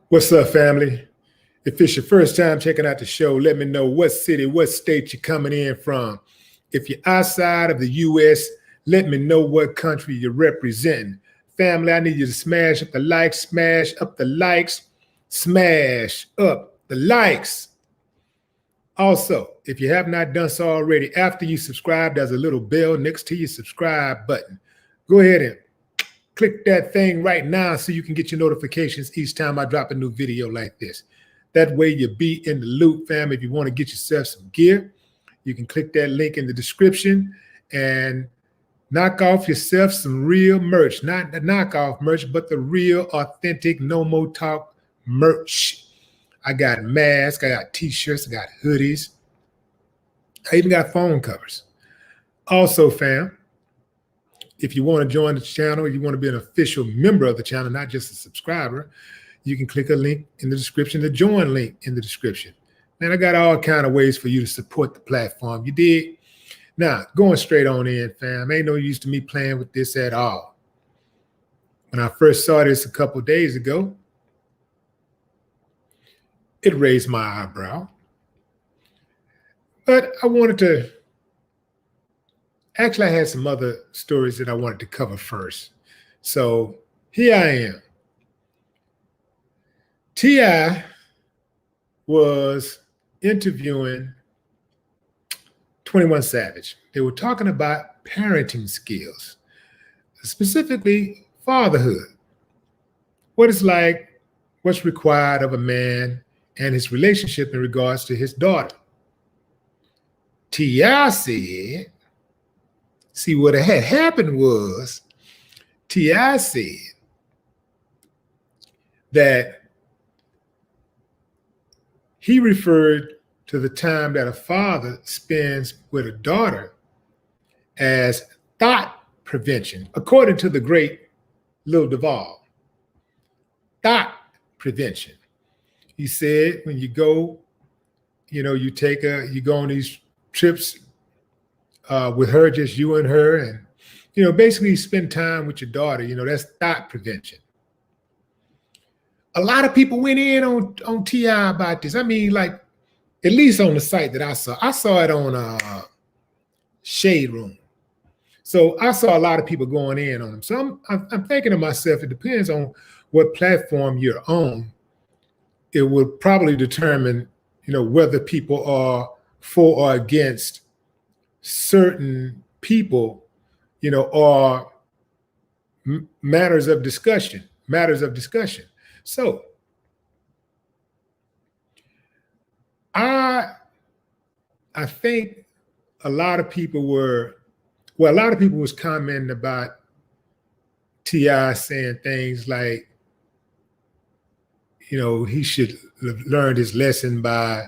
What's up, family? If it's your first time checking out the show, let me know what city, what state you're coming in from. If you're outside of the U.S., let me know what country you're representing. Family, I need you to smash up the likes, smash up the likes, smash up the likes. Also, if you have not done so already, after you subscribe, there's a little bell next to your subscribe button. Go ahead and click that thing right now so you can get your notifications each time I drop a new video like this. That way you'll be in the loop, fam. If you want to get yourself some gear, you can click that link in the description and knock off yourself some real merch. Not the knockoff merch, but the real, authentic, no more talk merch. I got masks, I got t-shirts, I got hoodies. I even got phone covers. Also, fam, if you want to join the channel, you want to be an official member of the channel, not just a subscriber, you can click a link in the description, the join link in the description. And I got all kind of ways for you to support the platform. You dig? Now, going straight on in, fam, ain't no use to me playing with this at all. When I first saw this a couple of days ago, it raised my eyebrow. But I wanted to, actually I had some other stories that I wanted to cover first. So here I am. T.I. was interviewing 21 Savage. They were talking about parenting skills, specifically fatherhood. What it's like, what's required of a man and his relationship in regards to his daughter. T.I. said, see, what had happened was T.I. said that he referred to the time that a father spends with a daughter as thought prevention, according to the great Lil Duval. Thought prevention. He said when you go, you go on these trips with her, just you and her, and, basically spend time with your daughter, that's thought prevention. A lot of people went in on T.I. about this. I mean, like, at least on the site that I saw it on Shade Room. So I saw a lot of people going in on them. So I'm thinking to myself, it depends on what platform you're on. It will probably determine, whether people are for or against certain people, or matters of discussion. So I think a lot of people was commenting about T.I. saying things like, he should have learned his lesson by,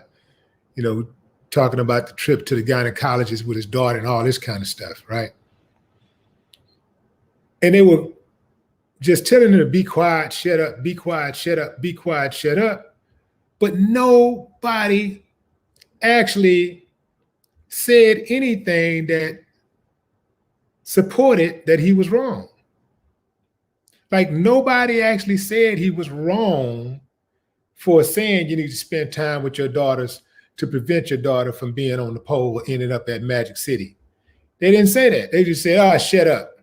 talking about the trip to the gynecologist with his daughter and all this kind of stuff, right? And they were just telling him to be quiet, shut up, be quiet, shut up, be quiet, shut up. But nobody actually said anything that supported that he was wrong. Like, nobody actually said he was wrong for saying you need to spend time with your daughters to prevent your daughter from being on the pole or ending up at Magic City. They didn't say that. They just said, oh, shut up.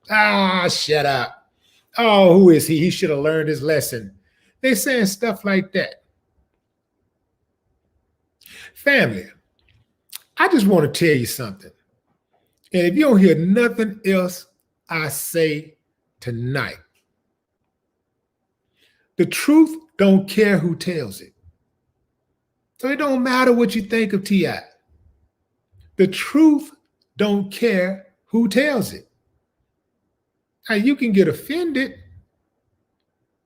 Ah, shut up. Oh, who is he? He should have learned his lesson. They're saying stuff like that. Family, I just want to tell you something. And if you don't hear nothing else I say tonight, the truth don't care who tells it. So it don't matter what you think of T.I. The truth don't care who tells it. Now, you can get offended.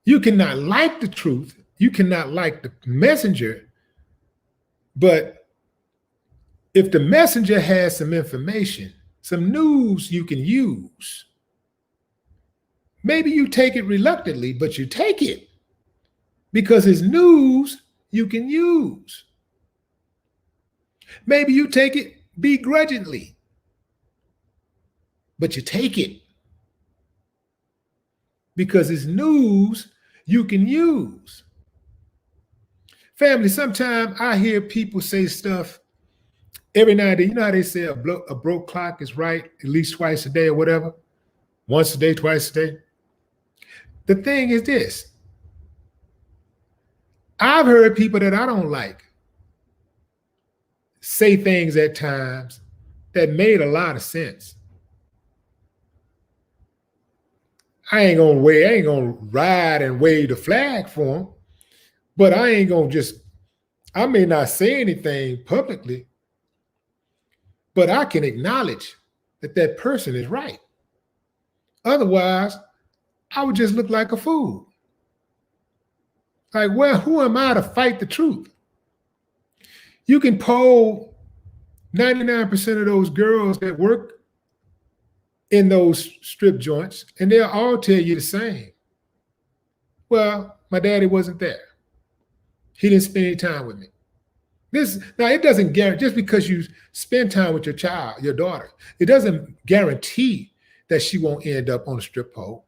You cannot like the truth. You cannot like the messenger. But if the messenger has some information, some news you can use, maybe you take it reluctantly, but you take it because it's news you can use. Maybe you take it begrudgingly, but you take it because it's news you can use. Family, sometimes I hear people say stuff every now and then. You know how they say a broke clock is right at least twice a day or whatever? Once a day, twice a day. The thing is this. I've heard people that I don't like say things at times that made a lot of sense. I ain't gonna ride and wave the flag for them, but I may not say anything publicly, but I can acknowledge that that person is right. Otherwise, I would just look like a fool. Like, well, who am I to fight the truth? You can poll 99% of those girls that work in those strip joints, and they'll all tell you the same. Well, my daddy wasn't there. He didn't spend any time with me. Now, it doesn't guarantee, just because you spend time with your child, your daughter, it doesn't guarantee that she won't end up on a strip pole.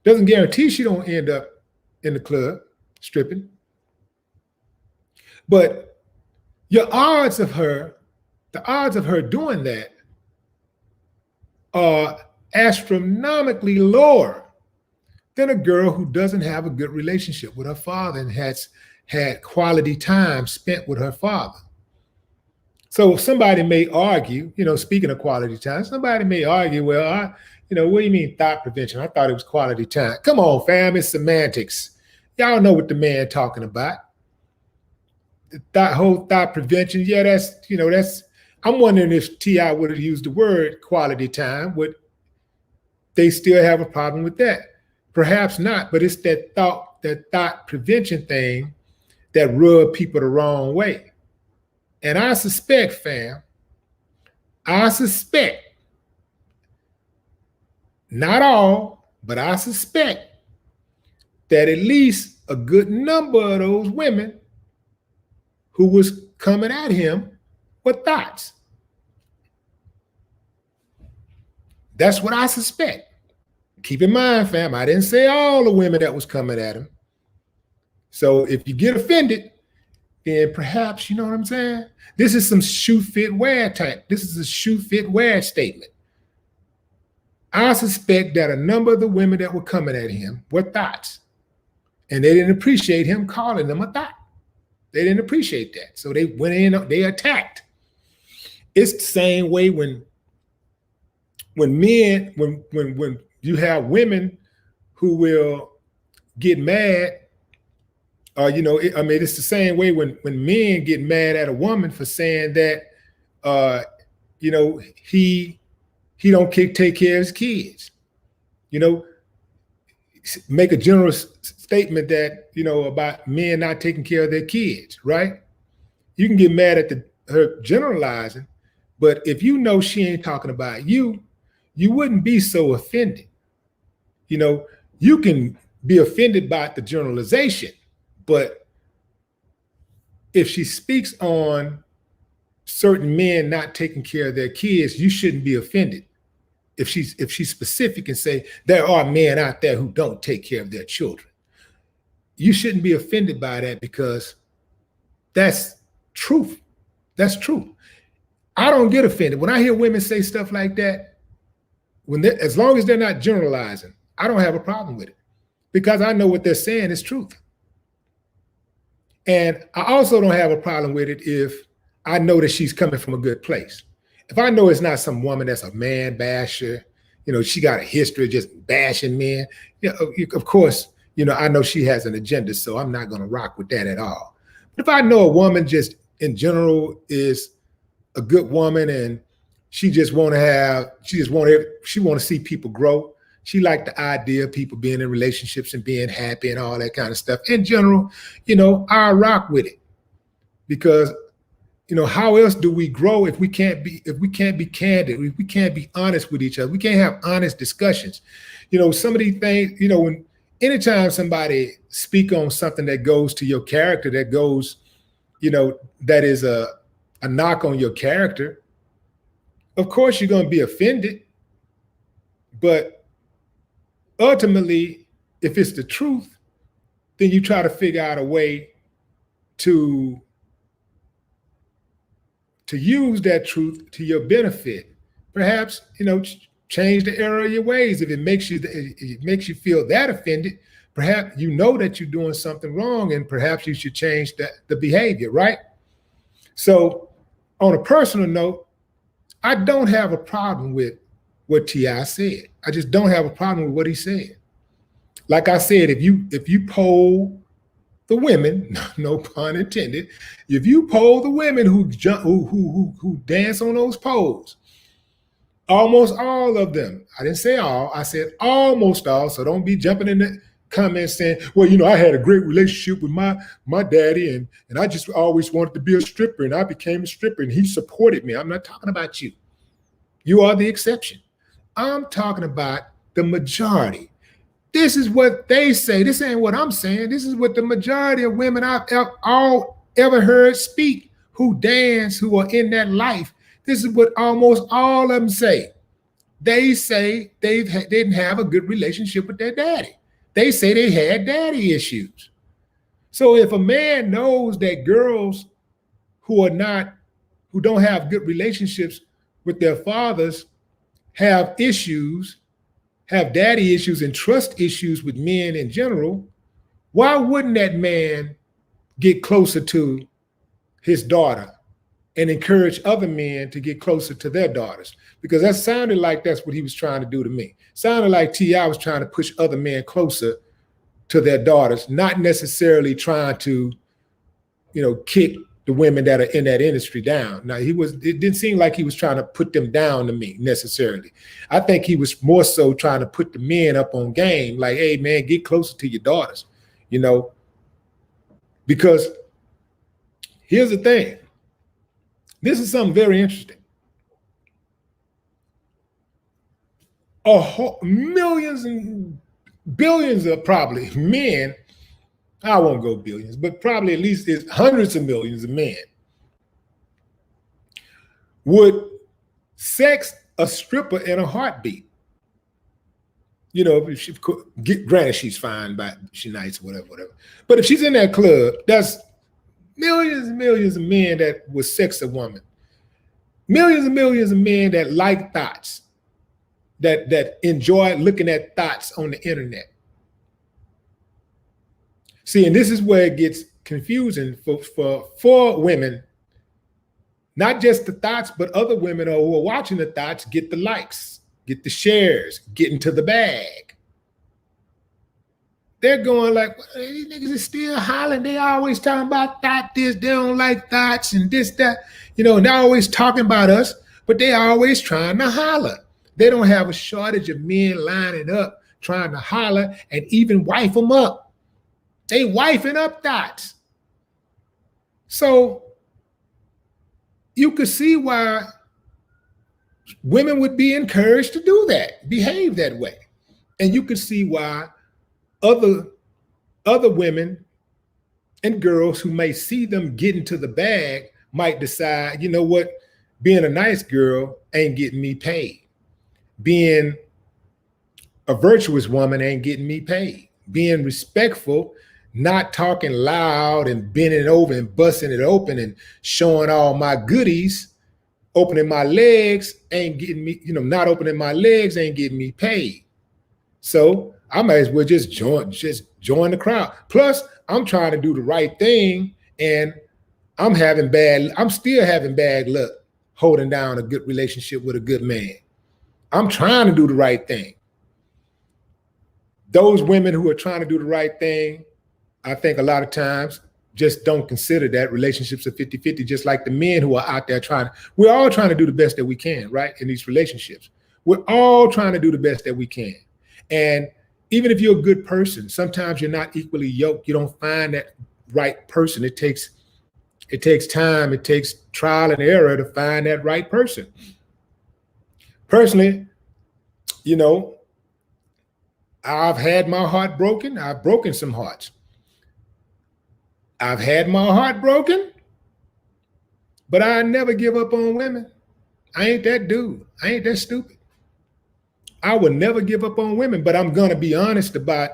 Doesn't guarantee she don't end up in the club stripping. But the odds of her doing that are astronomically lower than a girl who doesn't have a good relationship with her father and has had quality time spent with her father. So somebody may argue, speaking of quality time, somebody may argue, well, what do you mean thought prevention? I thought it was quality time. Come on, fam, it's semantics. Y'all know what the man talking about. Whole thought prevention, yeah, that's, I'm wondering if T.I. would have used the word quality time, would they still have a problem with that? Perhaps not, but it's that thought prevention thing that rub people the wrong way. And I suspect, fam, not all, but I suspect that at least a good number of those women who was coming at him were thoughts. That's what I suspect. Keep in mind, fam, I didn't say all the women that was coming at him. So if you get offended, then perhaps, you know what I'm saying? This is some shoe fit wear type. This is a shoe fit wear statement. I suspect that a number of the women that were coming at him were thoughts. And they didn't appreciate him calling them a thought. They didn't appreciate that. So they went in, they attacked. It's the same way when you have women who will get mad, it's the same way when men get mad at a woman for saying that, he don't take care of his kids. Make a general statement that, about men not taking care of their kids, right? You can get mad at her generalizing, but if you know she ain't talking about you, you wouldn't be so offended. You can be offended by the generalization, but if she speaks on certain men not taking care of their kids, you shouldn't be offended. If she's specific and say there are men out there who don't take care of their children, you shouldn't be offended by that, because that's truth. That's true. I don't get offended when I hear women say stuff like that. As long as they're not generalizing, I don't have a problem with it, because I know what they're saying is truth. And I also don't have a problem with it if I know that she's coming from a good place. If I know it's not some woman that's a man basher, she got a history of just bashing men, of course, I know she has an agenda, so I'm not going to rock with that at all. But if I know a woman just in general is a good woman and she want to see people grow. She liked the idea of people being in relationships and being happy and all that kind of stuff. In general, I rock with it, because how else do we grow if we can't be candid, if we can't be honest with each other, we can't have honest discussions. Some of these things, anytime somebody speak on something that goes to your character, that goes, that is a knock on your character, of course you're going to be offended. But ultimately, if it's the truth, then you try to figure out a way to use that truth to your benefit. Perhaps, change the error of your ways. If it makes you feel that offended, perhaps you know that you're doing something wrong, and perhaps you should change the behavior, right? So on a personal note, I don't have a problem with what T.I. said. I just don't have a problem with what he said. Like I said, if you poll the women, no pun intended, if you poll the women who dance on those poles, almost all of them, I didn't say all, I said almost all, so don't be jumping in the comments saying, well, I had a great relationship with my daddy, and I just always wanted to be a stripper, and I became a stripper, and he supported me. I'm not talking about you. You are the exception. I'm talking about the majority. This is what they say. This ain't what I'm saying. This is what the majority of women I've ever heard speak, who dance, who are in that life. This is what almost all of them say. They say they didn't have a good relationship with their daddy. They say they had daddy issues. So if a man knows that girls who don't have good relationships with their fathers have issues, have daddy issues and trust issues with men in general, why wouldn't that man get closer to his daughter and encourage other men to get closer to their daughters? Because that sounded like that's what he was trying to do to me. Sounded like T.I. was trying to push other men closer to their daughters, not necessarily trying to, kick the women that are in that industry down. Now, it didn't seem like he was trying to put them down to me necessarily. I think he was more so trying to put the men up on game, like, hey, man, get closer to your daughters, because here's the thing. This is something very interesting. Millions and billions of probably men, I won't go billions, but probably at least it's hundreds of millions of men would sex a stripper in a heartbeat. Granted, she's fine, but she's nice, whatever. But if she's in that club, that's millions and millions of men that would sex a woman. Millions and millions of men that like thoughts, that enjoy looking at thoughts on the internet. See, and this is where it gets confusing for women, not just the thoughts, but other women who are watching the thoughts get the likes, get the shares, get into the bag. They're going like, well, these niggas is still hollering. They always talking about thought this, they don't like thoughts and this, that. And they're always talking about us, but they always trying to holler. They don't have a shortage of men lining up, trying to holler and even wife them up. They wifing up thoughts. So you could see why women would be encouraged to do that, behave that way. And you could see why other women and girls who may see them get into the bag might decide, you know what, being a nice girl ain't getting me paid. Being a virtuous woman ain't getting me paid. Being respectful, not talking loud and bending over and busting it open and showing all my goodies, opening my legs ain't getting me, not opening my legs ain't getting me paid. So I might as well just join the crowd. Plus, I'm trying to do the right thing, and I'm still having bad luck holding down a good relationship with a good man. I'm trying to do the right thing. Those women who are trying to do the right thing, I think a lot of times just don't consider that relationships are 50-50, just like the men who are out there we're all trying to do the best that we can, right? In these relationships, we're all trying to do the best that we can. And even if you're a good person, sometimes you're not equally yoked. You don't find that right person. It takes time. It takes trial and error to find that right person. Personally, I've had my heart broken. I've broken some hearts. I've had my heart broken, but I never give up on women. I ain't that dude. I ain't that stupid. I would never give up on women, but I'm going to be honest about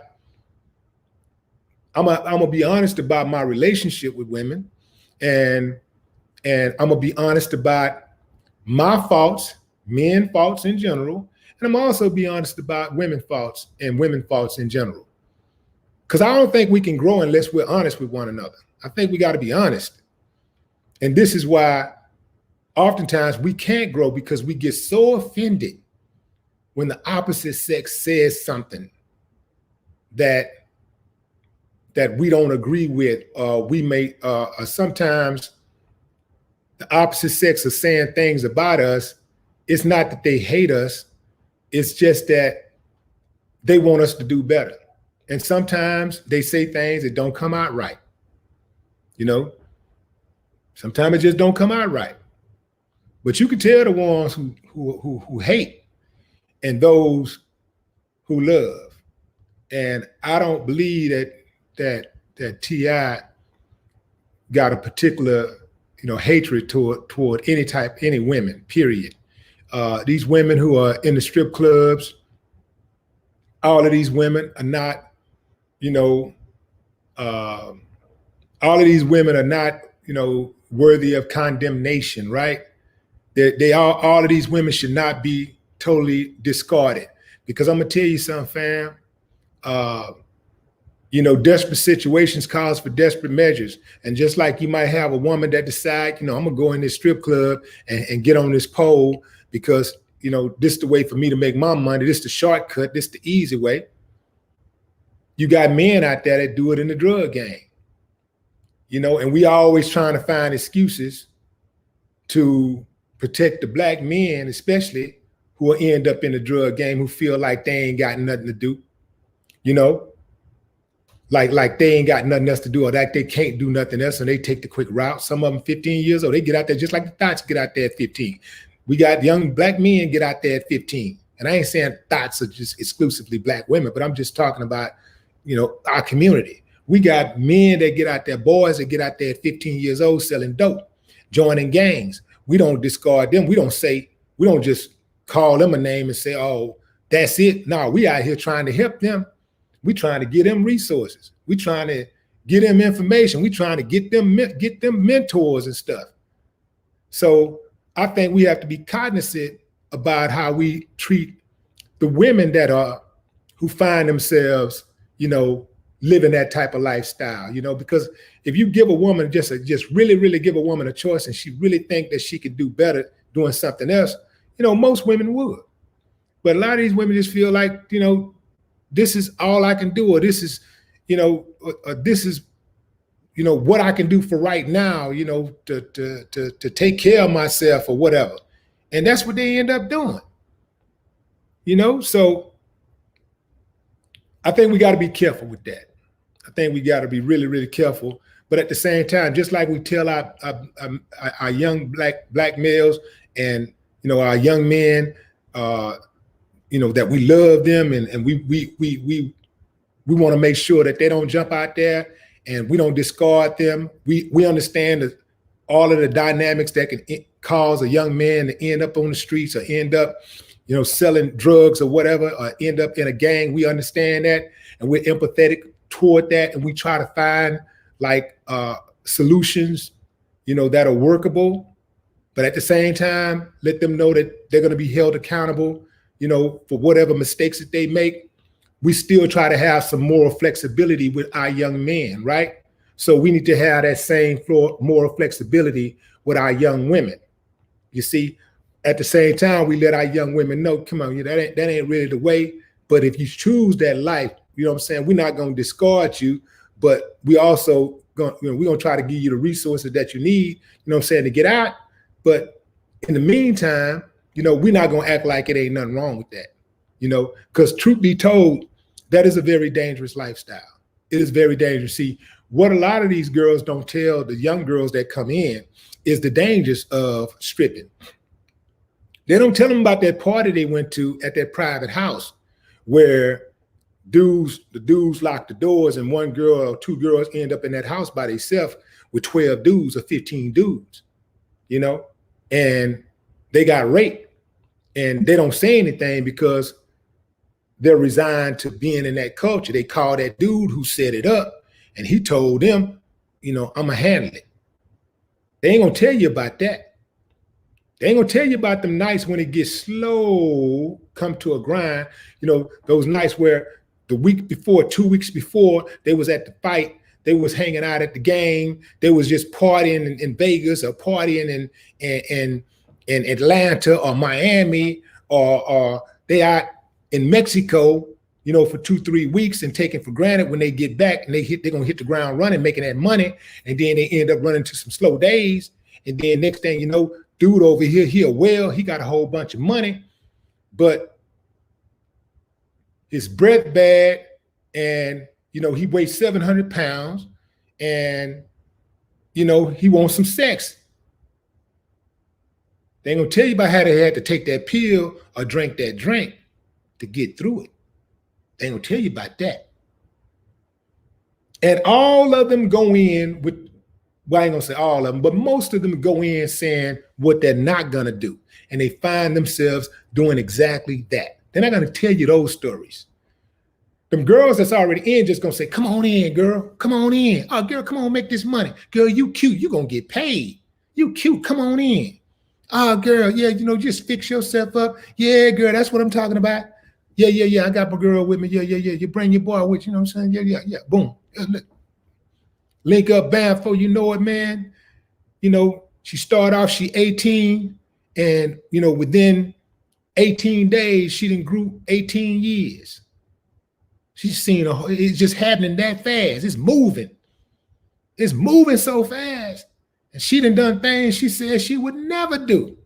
I'm gonna be honest about my relationship with women, and I'm gonna be honest about my faults, men faults in general, and I'm also be honest about women faults and women faults in general. Because I don't think we can grow unless we're honest with one another. I think we got to be honest, and this is why oftentimes we can't grow, because we get so offended when the opposite sex says something that we don't agree with. We may sometimes the opposite sex are saying things about us. It's not that they hate us. It's just that they want us to do better. And sometimes they say things that don't come out right. You know, sometimes it just don't come out right. But you can tell the ones who hate and those who love. And I don't believe that T.I. got a particular, hatred toward any women, period. These women who are in the strip clubs, all of these women are not, all of these women are not, worthy of condemnation, right? All of these women should not be totally discarded, because I'm gonna tell you something, fam. Desperate situations calls for desperate measures. And just like you might have a woman that decide, I'm gonna go in this strip club and get on this pole because, this is the way for me to make my money. This is the shortcut. This is the easy way. You got men out there that do it in the drug game, and we always trying to find excuses to protect the black men, especially who will end up in the drug game, who feel like they ain't got nothing to do, like they ain't got nothing else to do, or that they can't do nothing else, and they take the quick route. Some of them 15 years old, they get out there just like the THOTs get out there at 15. We got young black men get out there at 15. And I ain't saying THOTs are just exclusively black women, but I'm just talking about, our community. We got men that get out there, boys that get out there at 15 years old selling dope, joining gangs. We don't discard them. We don't just call them a name and say, oh, that's it. No, we out here trying to help them. We trying to get them resources. We trying to get them information. We trying to get them mentors and stuff. So I think we have to be cognizant about how we treat the women who find themselves, living that type of lifestyle, because if you give a woman just really, really give a woman a choice and she really think that she could do better doing something else, most women would. But a lot of these women just feel like, this is all I can do, or this is, this is, what I can do for right now, to take care of myself or whatever. And that's what they end up doing, So I think we got to be careful with that. I think we got to be really, really careful. But at the same time, just like we tell our young black males and, our young men, that we love them and we want to make sure that they don't jump out there and we don't discard them. We understand all of the dynamics that can cause a young man to end up on the streets or end up, selling drugs or whatever, or end up in a gang. We understand that, and we're empathetic toward that, and we try to find solutions, that are workable. But at the same time, let them know that they're going to be held accountable, for whatever mistakes that they make. We still try to have some moral flexibility with our young men, right? So we need to have that same moral flexibility with our young women. You see, at the same time, we let our young women know, come on, that ain't really the way. But if you choose that life, we're not going to discard you, but we also we're going to try to give you the resources that you need, to get out. But in the meantime, we're not going to act like it ain't nothing wrong with that, because truth be told, that is a very dangerous lifestyle. It is very dangerous. See, what a lot of these girls don't tell the young girls that come in is the dangers of stripping. They don't tell them about that party they went to at that private house where the dudes lock the doors and one girl or two girls end up in that house by themselves with 12 dudes or 15 dudes, and they got raped and they don't say anything because they're resigned to being in that culture. They call that dude who set it up And he told them, I'm going to handle it. They ain't going to tell you about that. They ain't going to tell you about them nights when it gets slow, come to a grind. Those nights where the week before, 2 weeks before, they was at the fight. They was hanging out at the game. They was just partying in Vegas or partying in Atlanta or Miami or they out in Mexico, for 2-3 weeks and taking for granted when they get back and they're going to hit the ground running, making that money. And then they end up running into some slow days. And then next thing you know, dude over here, he got a whole bunch of money, but his breath bad and, he weighs 700 pounds and, he wants some sex. They ain't gonna tell you about how they had to take that pill or drink that drink to get through it. They ain't gonna tell you about that. And all of them go in with, well, I ain't gonna say all of them, but most of them go in saying what they're not gonna do. And they find themselves doing exactly that. They're not gonna tell you those stories. Them girls that's already in just gonna say, come on in, girl, come on in. Oh, girl, come on, make this money. Girl, you cute, you gonna get paid. You cute, come on in. Oh, girl, yeah, just fix yourself up. Yeah, girl, that's what I'm talking about. Yeah, I got my girl with me. Yeah. You bring your boy with you, know what I'm saying? Yeah. Boom. Link up, bam, before you know it, man. She started off, she 18, and, within 18 days, she done grew 18 years. She's seen it's just happening that fast. It's moving. It's moving so fast. And she done things she said she would never do,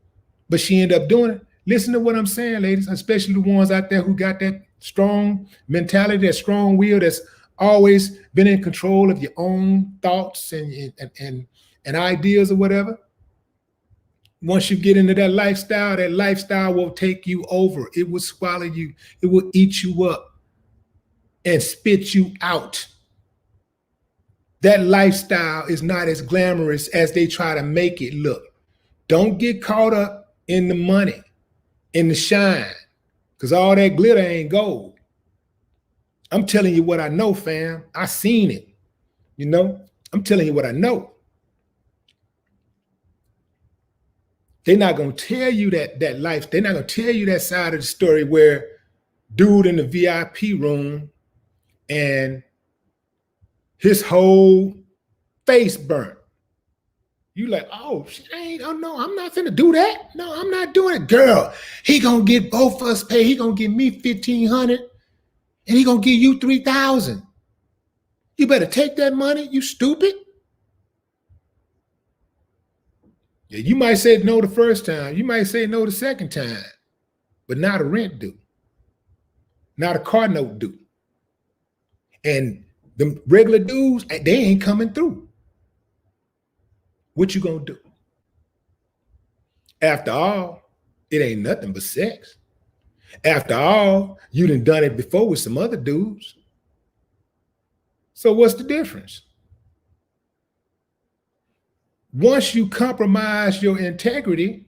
but she ended up doing it. Listen to what I'm saying, ladies, especially the ones out there who got that strong mentality, that strong will, that's always been in control of your own thoughts and ideas or whatever. Once you get into that lifestyle will take you over. It will swallow you. It will eat you up and spit you out. That lifestyle is not as glamorous as they try to make it look. Don't get caught up in the money, in the shine, because all that glitter ain't gold. I'm telling you what I know, fam. I seen it. I'm telling you what I know. They're not going to tell you that life. They're not going to tell you that side of the story where dude in the VIP room and his whole face burnt. You like, oh no, I'm not finna do that. No, I'm not doing it. Girl, he gonna get both of us paid. He gonna give me $1,500 and he gonna give you $3,000. You better take that money, you stupid. Yeah, you might say no the first time. You might say no the second time, but not a rent due. Not a car note due. And the regular dudes, they ain't coming through. What you gonna do? After all, it ain't nothing but sex. After all, you done it before with some other dudes. So what's the difference? Once you compromise your integrity,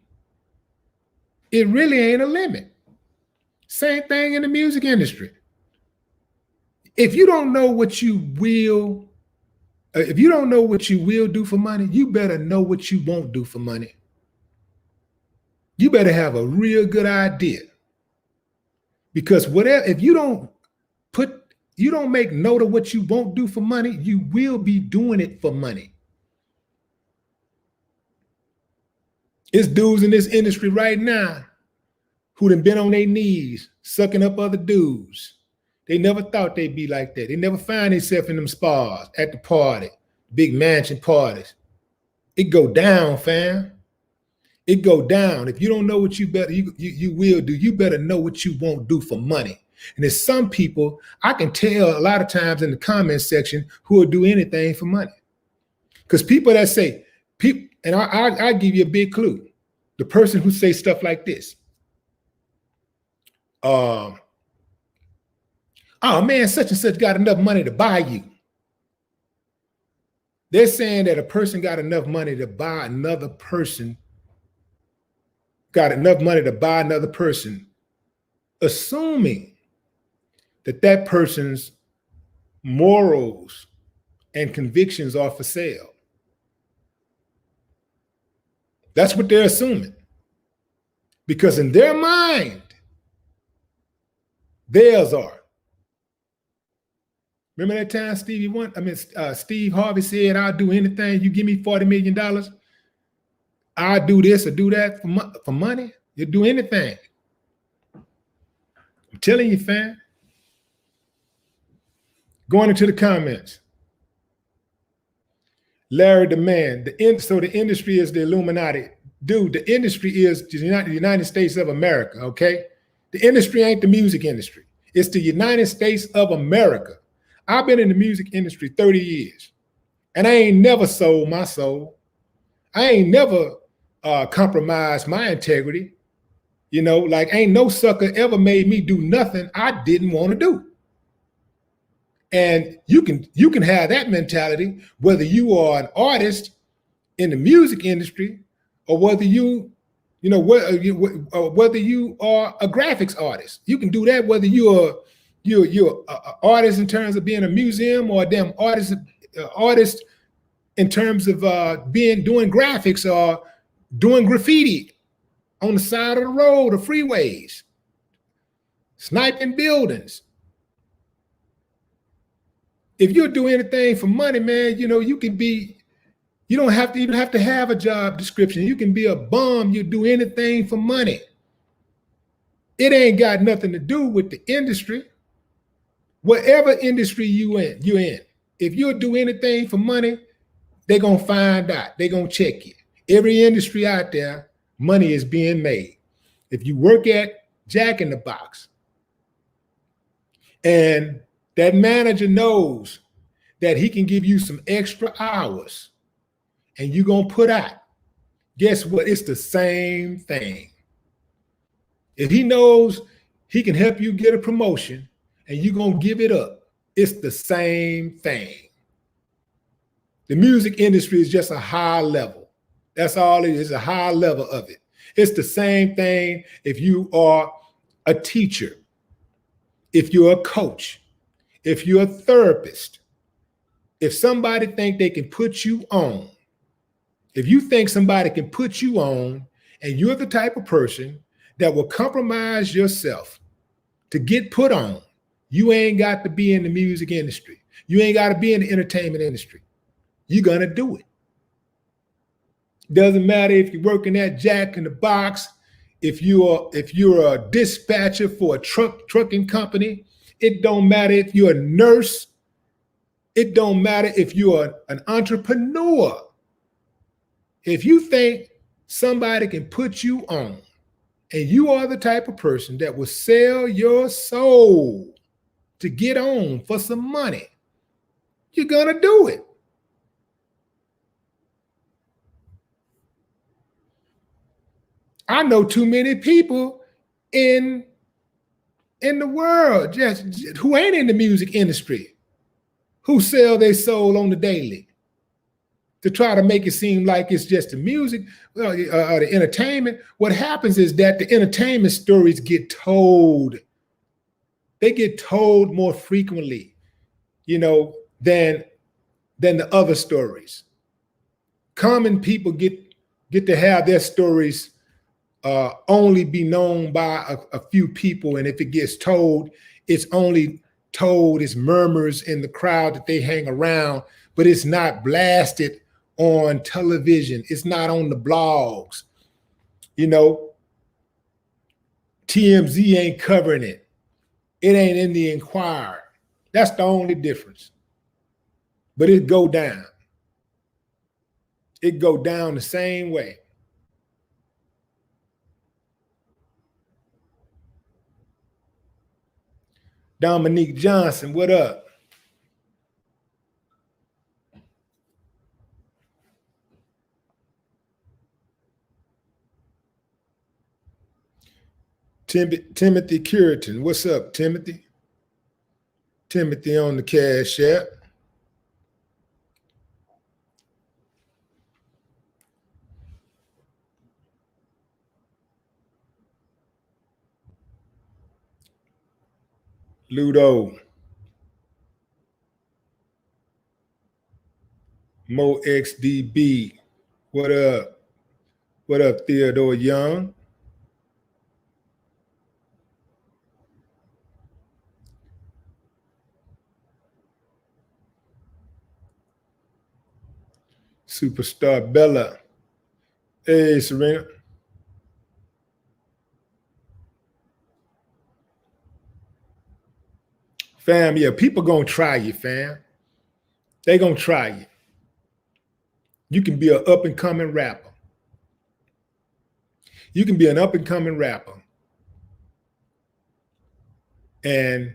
it really ain't a limit. Same thing in the music industry. If you don't know what you will do for money, you better know what you won't do for money. You better have a real good idea. Because if you don't make note of what you won't do for money, you will be doing it for money. It's dudes in this industry right now who done been on their knees, sucking up other dudes. They never thought they'd be like that. They never find themselves in them spas, at the party, big mansion parties. It go down, fam. It go down. If you don't know what you will do, you better know what you won't do for money. And there's some people, I can tell a lot of times in the comment section, who will do anything for money. Because people that say, and I'll give you a big clue. The person who say stuff like this. Oh man, such and such got enough money to buy you. They're saying that a person got enough money to buy another person, assuming that person's morals and convictions are for sale. That's what they're assuming. Because in their mind, theirs are. Remember that time Steve Harvey said, "I'll do anything. You give me $40 million. I'll do this or do that for money. You'll do anything." I'm telling you, fam. Going into the comments. Larry the Man, so the industry is the Illuminati. Dude, the industry is the United States of America, okay? The industry ain't the music industry. It's the United States of America. I've been in the music industry 30 years, and I ain't never sold my soul. I ain't never compromised my integrity. You know, like ain't no sucker ever made me do nothing I didn't want to do. And you can have that mentality whether you are an artist in the music industry or whether you whether you are a graphics artist. You can do that whether you're an artist in terms of being a museum or a damn artist in terms of doing graphics or doing graffiti on the side of the road or freeways, sniping buildings. If you're doing anything for money, man, you know, you don't have to even have a job description. You can be a bum. You do anything for money. It ain't got nothing to do with the industry. Whatever industry you're in. If you do anything for money, they're going to find out. They're going to check you. Every industry out there, money is being made. If you work at Jack in the Box and that manager knows that he can give you some extra hours and you're going to put out, guess what? It's the same thing. If he knows he can help you get a promotion and you're going to give it up, it's the same thing. The music industry is just a high level. That's all it is, a high level of it. It's the same thing if you are a teacher, if you're a coach, if you're a therapist. If somebody think they can put you on, if you think somebody can put you on and you're the type of person that will compromise yourself to get put on, you ain't got to be in the music industry. You ain't got to be in the entertainment industry. You're going to do it. Doesn't matter if you're working at Jack in the Box, if you're a dispatcher for a trucking company. It don't matter if you're a nurse. It don't matter if you're an entrepreneur. If you think somebody can put you on and you are the type of person that will sell your soul to get on for some money, you're going to do it. I know too many people in the world just who ain't in the music industry who sell their soul on the daily to try to make it seem like it's just the music or the entertainment. What happens is that the entertainment stories get told. They get told more frequently, you know, than the other stories. Common people get to have their stories only be known by a few people. And if it gets told, it's only told as murmurs in the crowd that they hang around, but it's not blasted on television. It's not on the blogs. You know, TMZ ain't covering it. It ain't in the Inquirer. That's the only difference. But it go down. It go down the same way. Dominique Johnson, what up? Timothy Curitan, what's up, Timothy? Timothy on the Cash App. Ludo. Mo XDB. What up? What up, Theodore Young? Superstar Bella. Hey, Serena. Fam, yeah, people gonna try you, fam. They gonna try you. You can be an up and coming rapper. You can be an up and coming rapper, and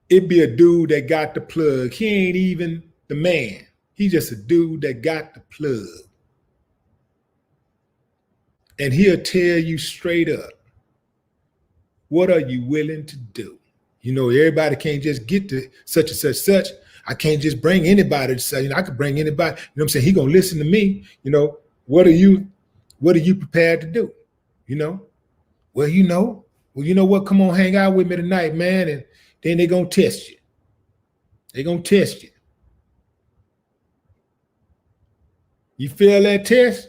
it be a dude that got the plug. He ain't even the man. He just a dude that got the plug. And he'll tell you straight up, what are you willing to do? You know, everybody can't just get to such and such. I can't just bring anybody to say, you know, I could bring anybody. You know what I'm saying? He gonna listen to me. You know, what are you prepared to do? You know? Well, you know what? Come on, hang out with me tonight, man. And then they're gonna test you. They're gonna test you. You fail that test,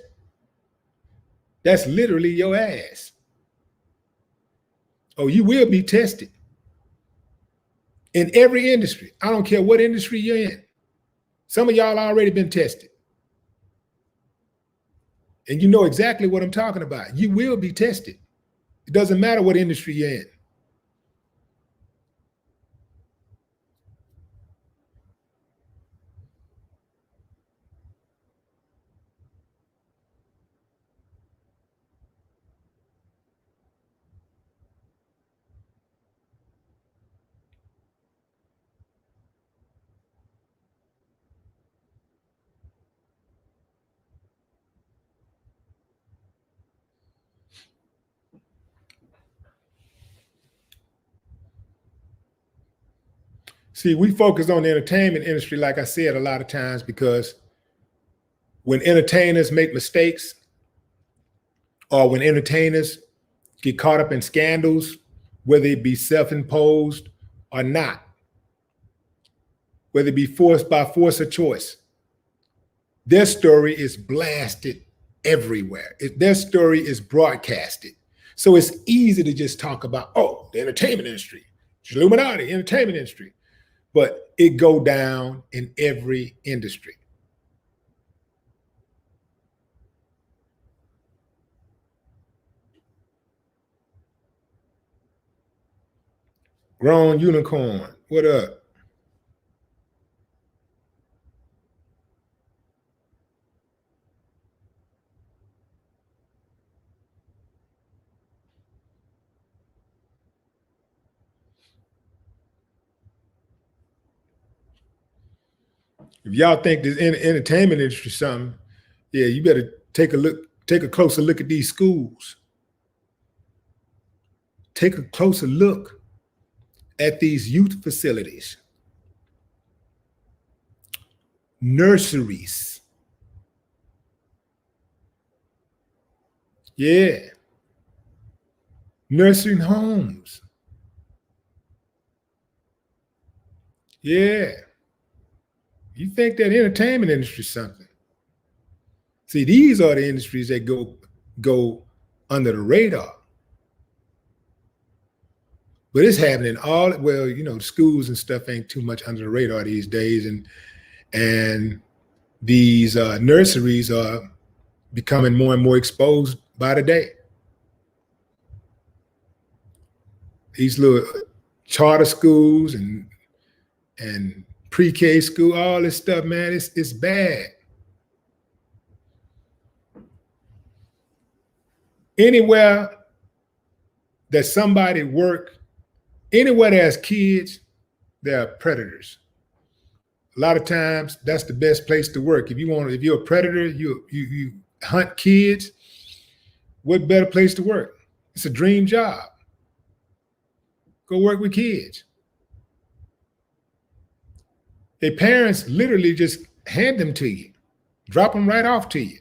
that's literally your ass. Oh, you will be tested. In every industry. I don't care what industry you're in. Some of y'all already been tested. And you know exactly what I'm talking about. You will be tested. It doesn't matter what industry you're in. See, we focus on the entertainment industry, like I said, a lot of times because when entertainers make mistakes or when entertainers get caught up in scandals, whether it be self-imposed or not, whether it be forced by force or choice, their story is blasted everywhere. Their story is broadcasted. So it's easy to just talk about, oh, the entertainment industry, Illuminati, entertainment industry. But it go down in every industry. Grown unicorn, what up? If y'all think this entertainment industry is something, yeah, you better take a closer look at these schools. Take a closer look at these youth facilities, nurseries. Yeah. Nursing homes. Yeah. You think that entertainment industry is something. See, these are the industries that go under the radar. But it's happening all, well, you know, schools and stuff ain't too much under the radar these days. And these nurseries are becoming more and more exposed by the day. These little charter schools and pre-K school, all this stuff, man, it's bad. Anywhere that somebody work, anywhere that has kids, there are predators. A lot of times, that's the best place to work. If you're a predator, you hunt kids. What better place to work? It's a dream job. Go work with kids. Their parents literally just hand them to you, drop them right off to you.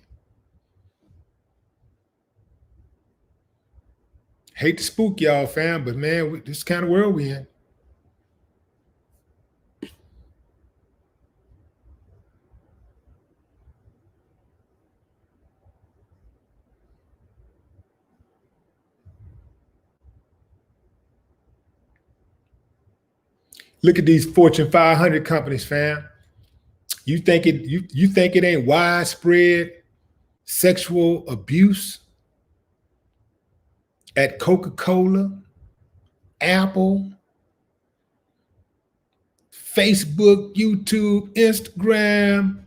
Hate to spook y'all, fam, but man, this is the kind of world we in. Look at these Fortune 500 companies, fam. You think it ain't widespread sexual abuse at Coca-Cola, Apple, Facebook, YouTube, Instagram?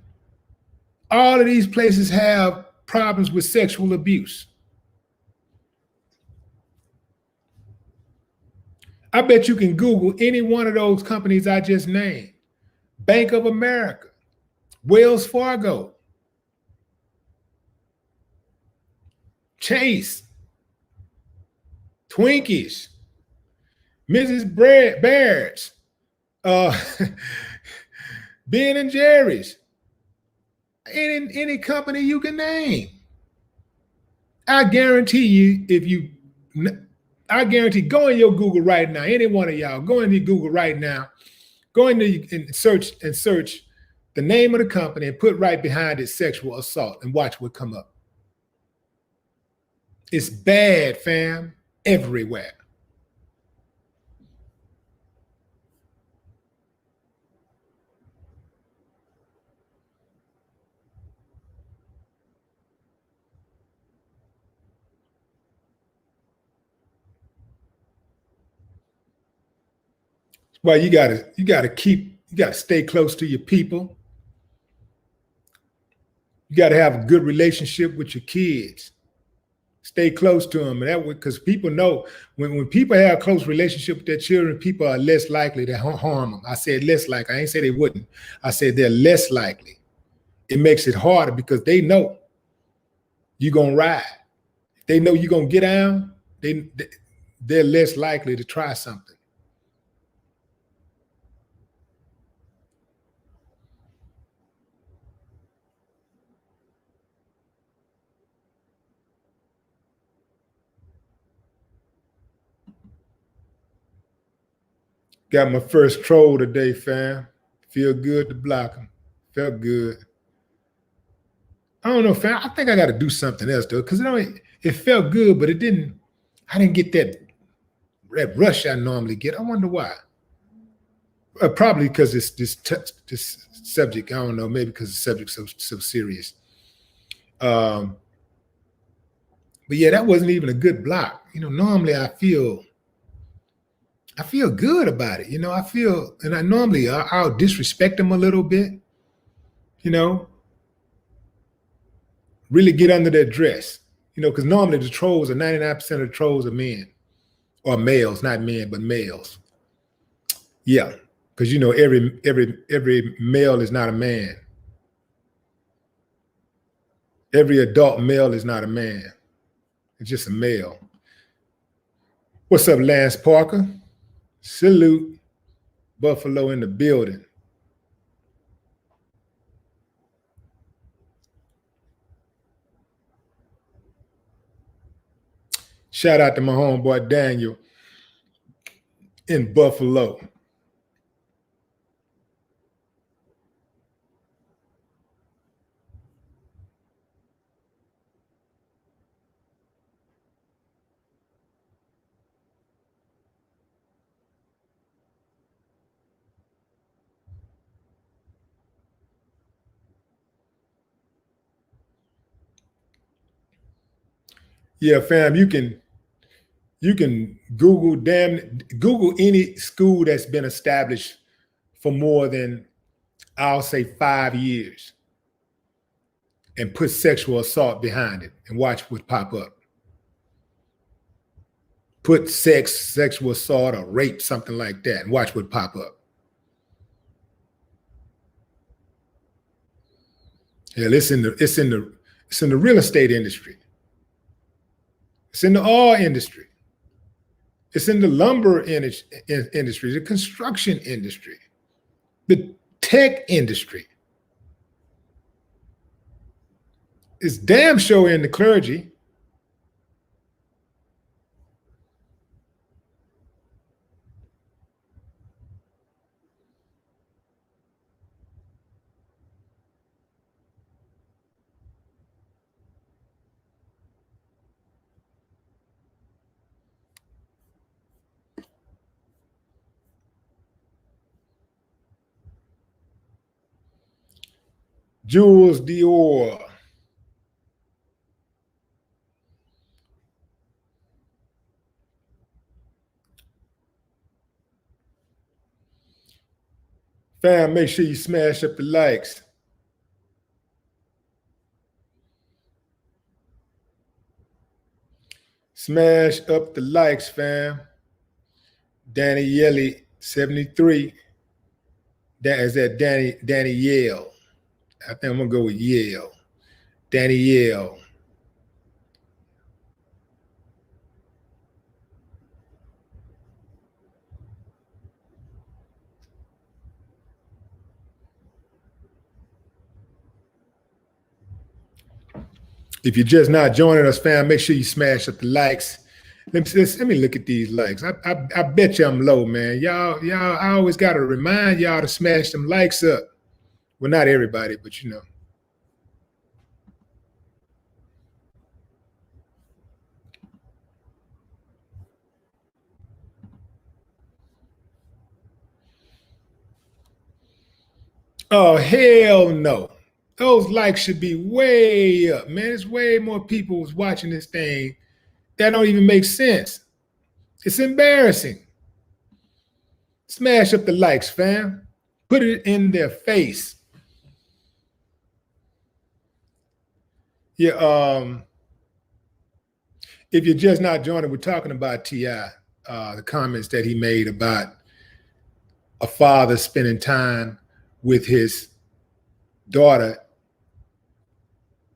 All of these places have problems with sexual abuse. I bet you can Google any one of those companies I just named. Bank of America, Wells Fargo, Chase, Twinkies, Mrs. Baird's, Ben and Jerry's, any company you can name. I guarantee you, go in your Google right now. Any one of y'all, go into Google right now. Go into and search the name of the company and put right behind it sexual assault and watch what come up. It's bad, fam, everywhere. Well, you gotta stay close to your people. You gotta have a good relationship with your kids. Stay close to them, and that way, because people know when people have a close relationship with their children, people are less likely to harm them. I said less likely. I ain't say they wouldn't. I said they're less likely. It makes it harder because they know you're gonna ride. If they know you're gonna get down, they're less likely to try something. Got my first troll today, fam. Feel good to block them. Felt good. I don't know, fam. I think I got to do something else though, because it felt good, but I didn't get that rush I normally get. I wonder why. Probably because it's this subject. I don't know. Maybe because the subject's so serious. But yeah, that wasn't even a good block. Normally I feel good about it. And I normally I'll disrespect them a little bit. Really get under their dress. Because normally the trolls are 99% of the trolls are men or males, not men, but males. Yeah, because every male is not a man. Every adult male is not a man. It's just a male. What's up, Lance Parker? Salute. Buffalo in the building. Shout out to my homeboy Daniel in Buffalo. Yeah, fam, you can Google any school that's been established for more than, I'll say, 5 years and put sexual assault behind it and watch what pop up. Put sexual assault or rape, something like that, and watch what pop up. Yeah, it's in the real estate industry. It's in the oil industry. It's in the lumber industry, the construction industry, the tech industry. It's damn sure in the clergy. Jules Dior. Fam, make sure you smash up the likes. Smash up the likes, fam. Danny Yelly, 73. That is that Danny Yale. I think I'm gonna go with Yale. Danny Yale. If you're just not joining us, fam, make sure you smash up the likes. Let me look at these likes. I bet you I'm low, man. Y'all, I always gotta remind y'all to smash them likes up. Well, not everybody, but you know. Oh, hell no. Those likes should be way up, man. There's way more people was watching this thing. That don't even make sense. It's embarrassing. Smash up the likes, fam. Put it in their face. Yeah, if you're just not joining, we're talking about T.I., the comments that he made about a father spending time with his daughter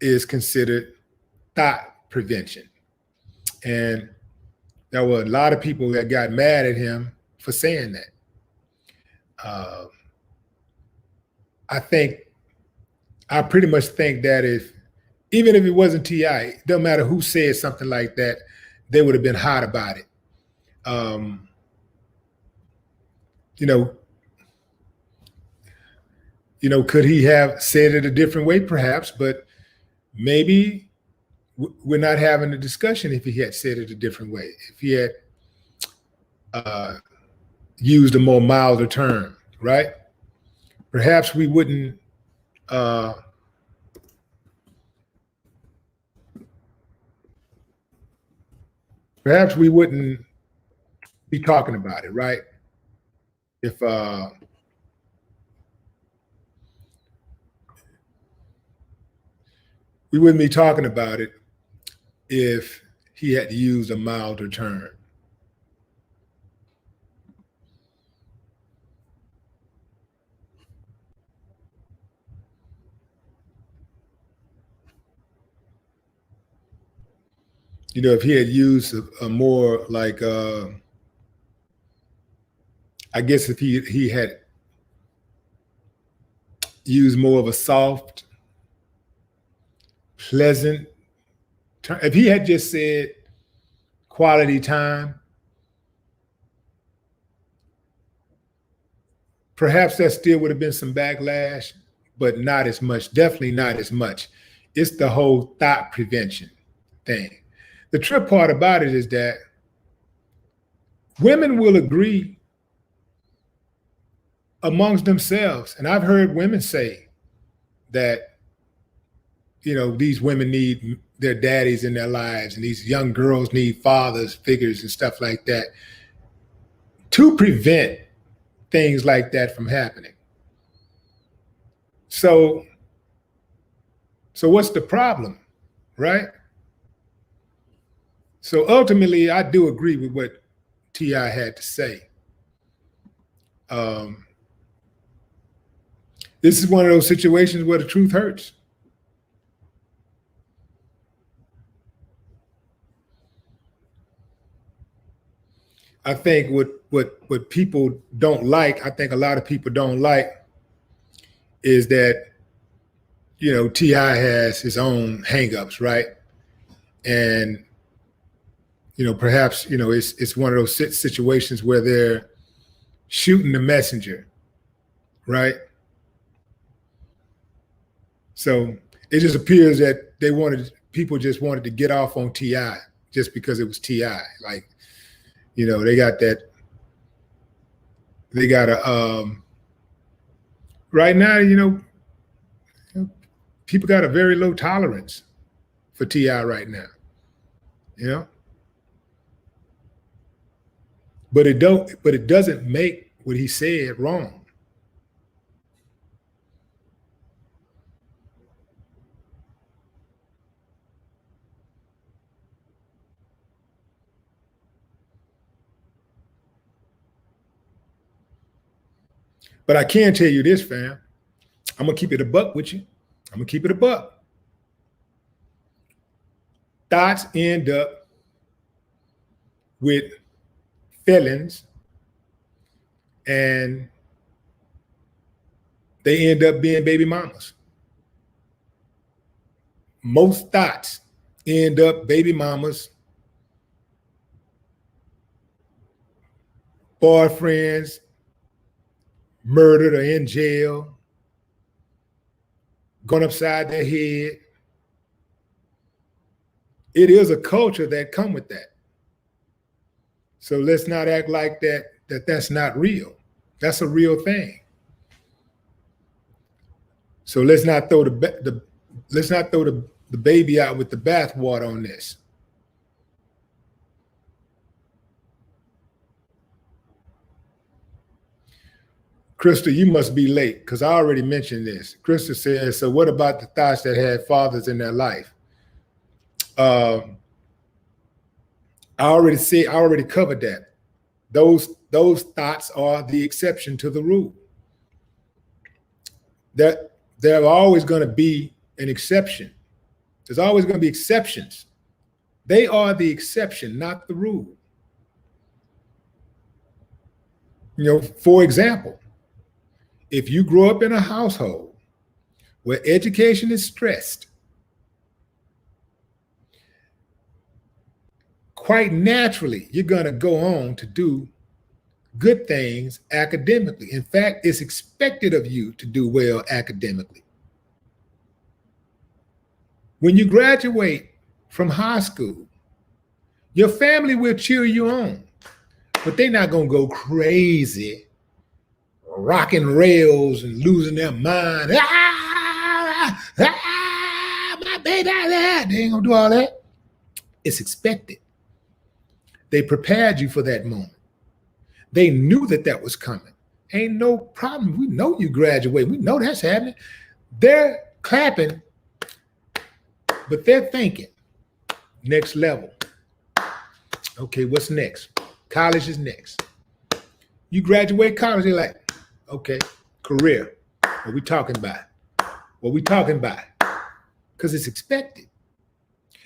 is considered THOT prevention. And there were a lot of people that got mad at him for saying that. I pretty much think that even if it wasn't T.I., it doesn't matter who said something like that, they would have been hot about it. Could he have said it a different way? Perhaps, but maybe we're not having a discussion if he had said it a different way. If he had used a more milder term, right? Perhaps we wouldn't be talking about it, right? If we wouldn't be talking about it if he had used a milder term. If he had used a more like, I guess if he had used more of a soft, pleasant term, if he had just said quality time, perhaps there still would have been some backlash, but not as much, definitely not as much. It's the whole THOT prevention thing. The trip part about it is that women will agree amongst themselves. And I've heard women say that, these women need their daddies in their lives and these young girls need fathers figures and stuff like that to prevent things like that from happening. So what's the problem, right? So ultimately, I do agree with what T.I. had to say. This is one of those situations where the truth hurts. I think what people don't like, I think a lot of people don't like, is that, T.I. has his own hangups, right? And, perhaps, it's one of those situations where they're shooting the messenger, right? So it just appears that people just wanted to get off on T.I. just because it was T.I. Like, they got right now, people got a very low tolerance for T.I. right now, you know. But it doesn't make what he said wrong. But I can tell you this, fam. I'm gonna keep it a buck with you. I'm gonna keep it a buck. Thoughts end up with felons, and they end up being baby mamas. Most thoughts end up baby mamas, boyfriends, murdered or in jail, gone upside their head. It is a culture that come with that. So let's not act like that's not real. That's a real thing. So let's not throw the baby out with the bathwater on this. Krista, you must be late because I already mentioned this. Krista says, so what about the thoughts that had fathers in their life? I already covered that. Those thoughts are the exception to the rule. That there are always going to be an exception. There's always going to be exceptions. They are the exception, not the rule. You know, for example, if you grow up in a household where education is stressed, quite naturally, you're going to go on to do good things academically. In fact, it's expected of you to do well academically. When you graduate from high school, your family will cheer you on, but they're not going to go crazy, rocking rails and losing their mind. My baby, they ain't going to do all that. It's expected. They prepared you for that moment. They knew that was coming. Ain't no problem. We know you graduate. We know that's happening. They're clapping, but they're thinking, next level. Okay, what's next? College is next. You graduate college, they're like, okay, career. What we talking about? What we talking about? Because it's expected.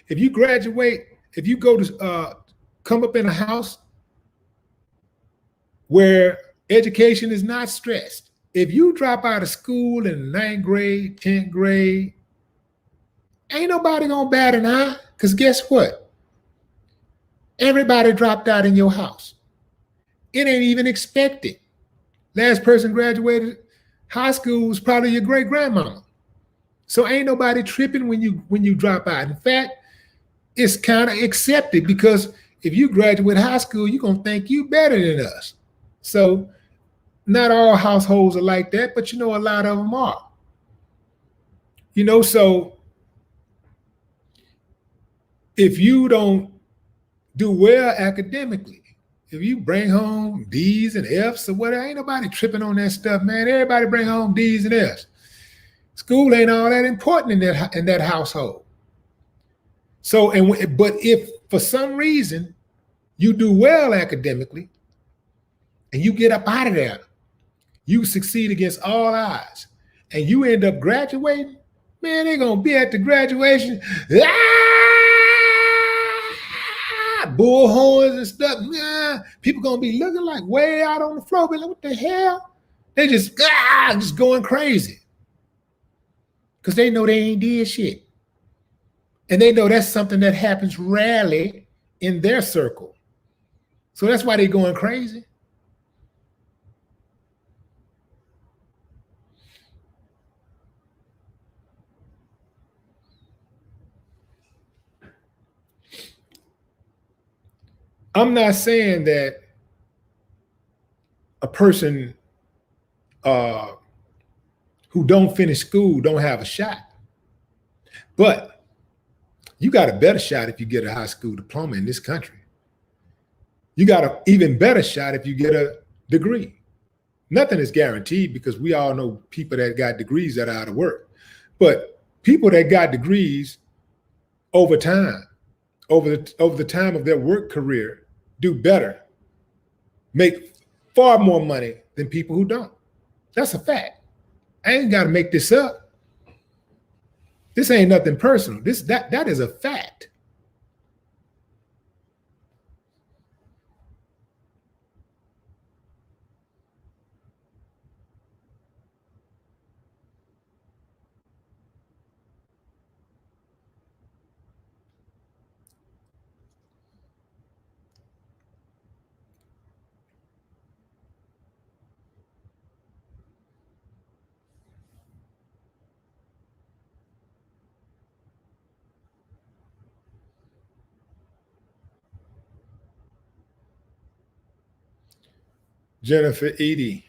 If you graduate, if you go to come up in a house where education is not stressed, if you drop out of school in 9th grade, 10th grade, ain't nobody gonna bat an eye, because guess what? Everybody dropped out in your house. It ain't even expected. Last person graduated high school was probably your great grandmama. So ain't nobody tripping when you drop out. In fact, it's kind of accepted, because if you graduate high school, you're gonna think you better than us. So not all households are like that, but you know, a lot of them are. You know, so if you don't do well academically, if you bring home D's and F's or whatever, ain't nobody tripping on that stuff, man. Everybody bring home D's and F's. School ain't all that important in that household. So, but if for some reason you do well academically and you get up out of there, you succeed against all odds, and you end up graduating, man, they're gonna be at the graduation, bullhorns and stuff. People gonna be looking like way out on the floor, be like, what the hell? They just going crazy, because they know they ain't did shit. And they know that's something that happens rarely in their circle. So that's why they're going crazy. I'm not saying that a person who don't finish school don't have a shot. But you got a better shot if you get a high school diploma in this country. You got an even better shot if you get a degree. Nothing is guaranteed because we all know people that got degrees that are out of work. But people that got degrees over time, over the time of their work career, do better, make far more money than people who don't. That's a fact. I ain't got to make this up. This ain't nothing personal. That is a fact. Jennifer Edie.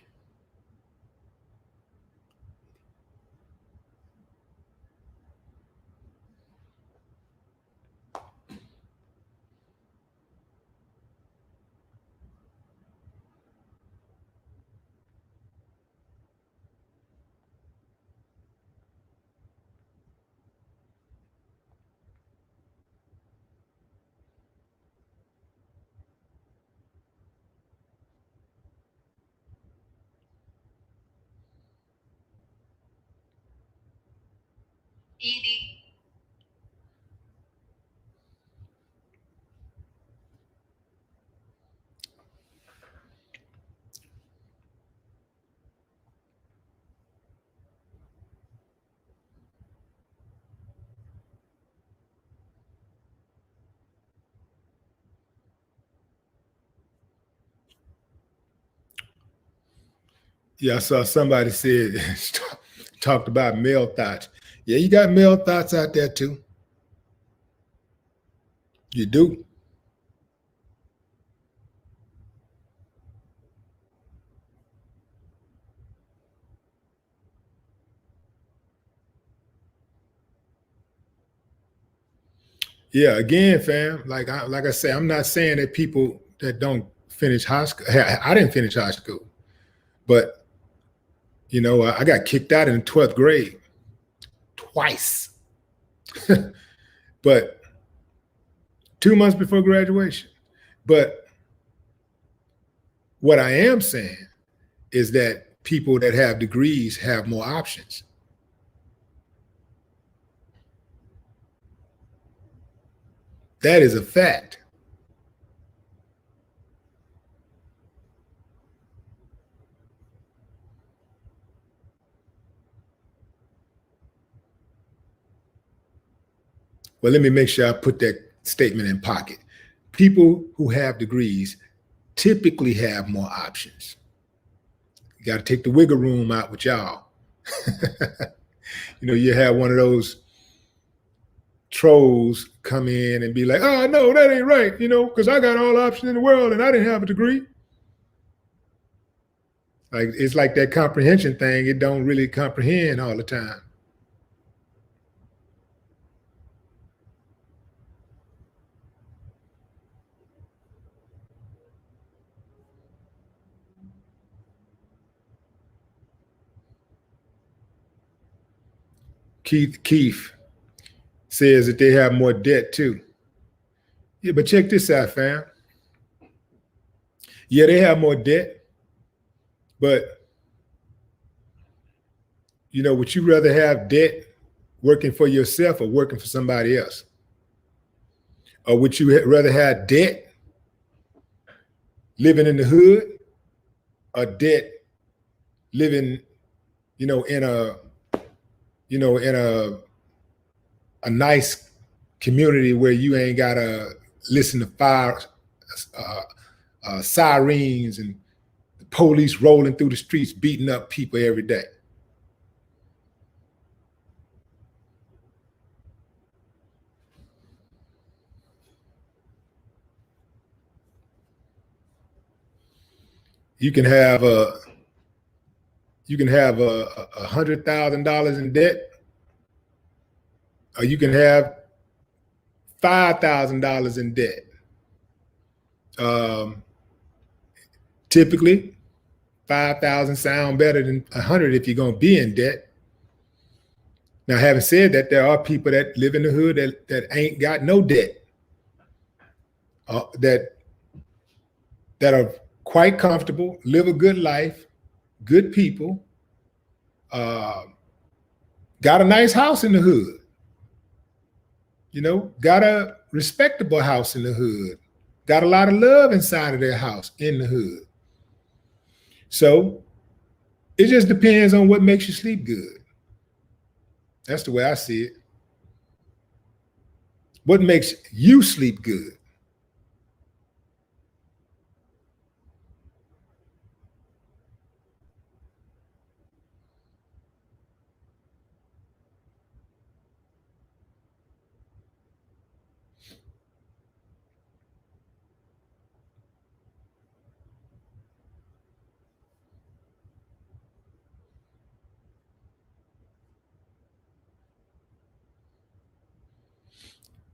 Edie. Yeah, I saw somebody said, talked about male thoughts. Yeah, you got male thoughts out there too. You do. Yeah, again, fam, like I say, I'm not saying that people that don't finish high school, I didn't finish high school, but you know, I got kicked out in the 12th grade twice. But 2 months before graduation. But what I am saying is that people that have degrees have more options. That is a fact. Well, let me make sure I put that statement in pocket. People who have degrees typically have more options. You got to take the wiggle room out with y'all. You know, you have one of those trolls come in and be like, oh, no, that ain't right, you know, because I got all options in the world and I didn't have a degree. Like, it's like that comprehension thing. It don't really comprehend all the time. Keith says that they have more debt too. Yeah, but check this out, fam. Yeah, they have more debt, but you know, would you rather have debt working for yourself or working for somebody else? Or would you rather have debt living in the hood or debt living, you know, in a, you know, in a nice community where you ain't gotta listen to fire sirens and the police rolling through the streets beating up people every day? You can have a $100,000 in debt or you can have $5,000 in debt. Typically, 5,000 sound better than 100 if you're going to be in debt. Now, having said that, there are people that live in the hood that ain't got no debt, that are quite comfortable, live a good life, good people, got a nice house in the hood, got a respectable house in the hood, got a lot of love inside of their house in the hood. So it just depends on what makes you sleep good. That's the way I see it. What makes you sleep good?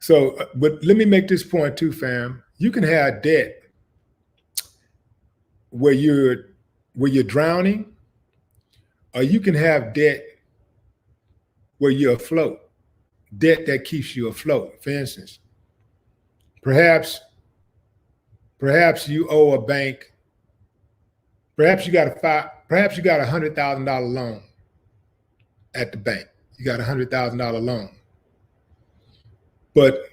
So, but let me make this point too, fam. You can have debt where you're drowning, or you can have debt where you're afloat. Debt that keeps you afloat. For instance, perhaps you owe a bank. Perhaps you got a $100,000 loan at the bank. You got a $100,000 loan, but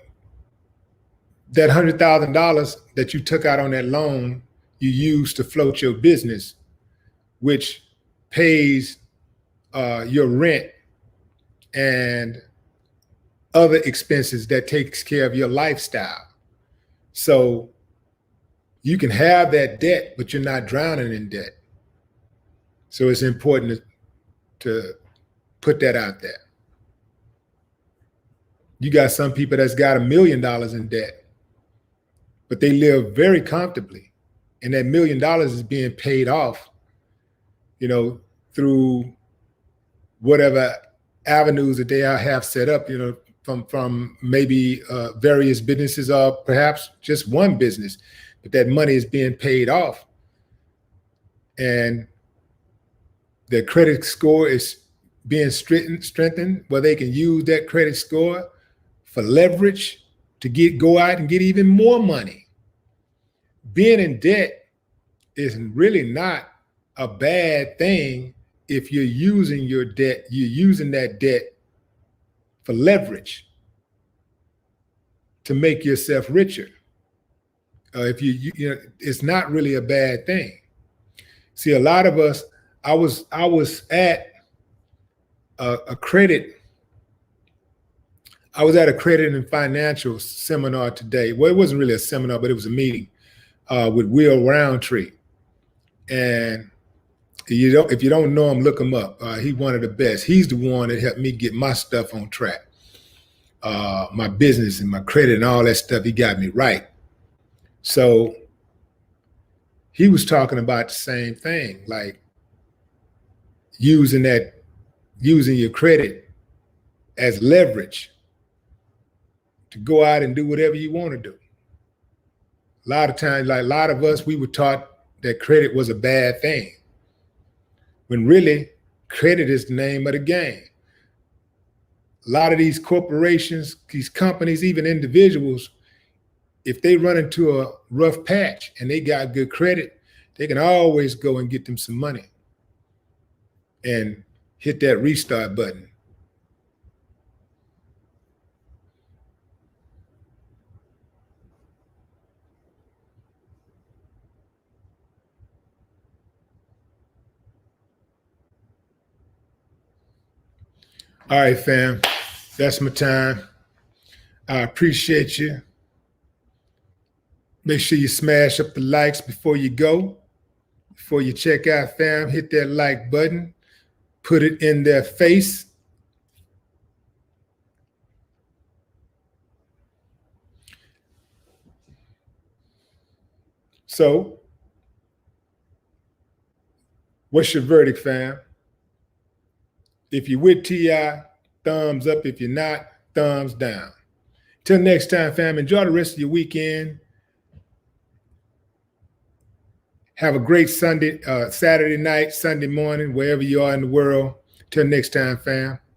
that $100,000 that you took out on that loan, you used to float your business, which pays your rent and other expenses that takes care of your lifestyle. So you can have that debt, but you're not drowning in debt. So it's important to put that out there. You got some people that's got $1 million in debt, but they live very comfortably. And that $1 million is being paid off, through whatever avenues that they have set up, from maybe various businesses or perhaps just one business, but that money is being paid off. And their credit score is being strengthened where they can use that credit score for leverage to go out and get even more money. Being in debt is really not a bad thing if you're using that debt for leverage to make yourself richer. If it's not really a bad thing. See, a lot of us, I was at a credit and financial seminar today. Well, it wasn't really a seminar, but it was a meeting with Will Roundtree. And if you don't know him, look him up. He's one of the best. He's the one that helped me get my stuff on track. My business and my credit and all that stuff, he got me right. So he was talking about the same thing, like using your credit as leverage to go out and do whatever you want to do. A lot of times, like a lot of us, we were taught that credit was a bad thing, when really credit is the name of the game. A lot of these corporations, these companies, even individuals, if they run into a rough patch and they got good credit, they can always go and get them some money and hit that restart button. All right, fam, that's my time. I appreciate you. Make sure you smash up the likes before you go. Before you check out, fam, hit that like button. Put it in their face. So, what's your verdict, fam? If you're with T.I., thumbs up. If you're not, thumbs down. Till next time, fam, enjoy the rest of your weekend. Have a great Saturday night, Sunday morning, wherever you are in the world. Till next time, fam.